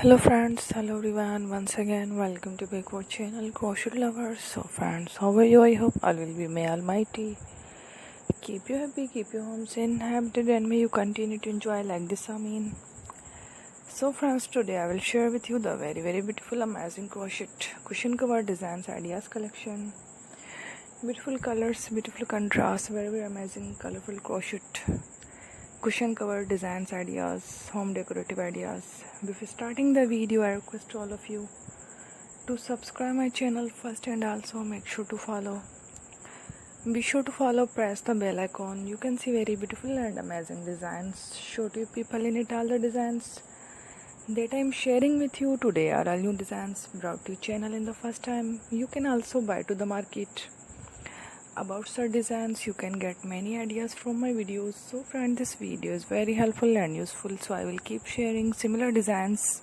Hello friends, hello everyone, once again welcome to my channel Crochet Lovers. So friends, how are you? I hope all will be may almighty keep you happy, keep you homes inhabited, and may you continue to enjoy like this. So friends, today I will share with you the very beautiful amazing crochet cushion cover designs ideas collection. Beautiful colors, beautiful contrast, very amazing colorful crochet cushion cover designs ideas, home decorative ideas. Before starting the video, I request all of you to subscribe my channel first and also make sure to follow. Be sure to follow, press the bell icon. You can see very beautiful and amazing designs. Show to you people in it all the designs that I am sharing with you today are all new designs brought to your channel in the first time. You can also buy to the market about such designs. You can get many ideas from my videos. So friend, this video is very helpful and useful, so I will keep sharing similar designs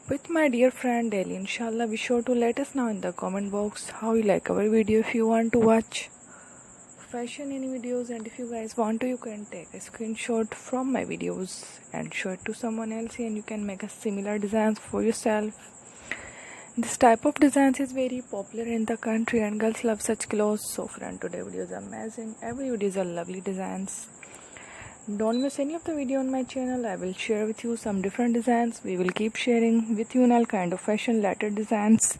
with my dear friend daily, inshallah. Be sure to let us know in the comment box how you like our video. If you want to watch fashion any videos, and if you guys want to, you can take a screenshot from my videos and show it to someone else, and you can make a similar designs for yourself. This type of designs is very popular in the country and girls love such clothes. So friend, today video is amazing. Every video is a lovely designs. Don't miss any of the video on my channel. I will share with you some different designs. We will keep sharing with you in all kind of fashion related designs.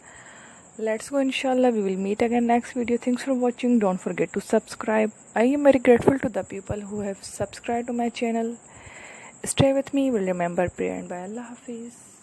Let's go, inshallah. We will meet again next video. Thanks for watching. Don't forget to subscribe. I am very grateful to the people who have subscribed to my channel. Stay with me. Will remember prayer and by Allah Hafiz.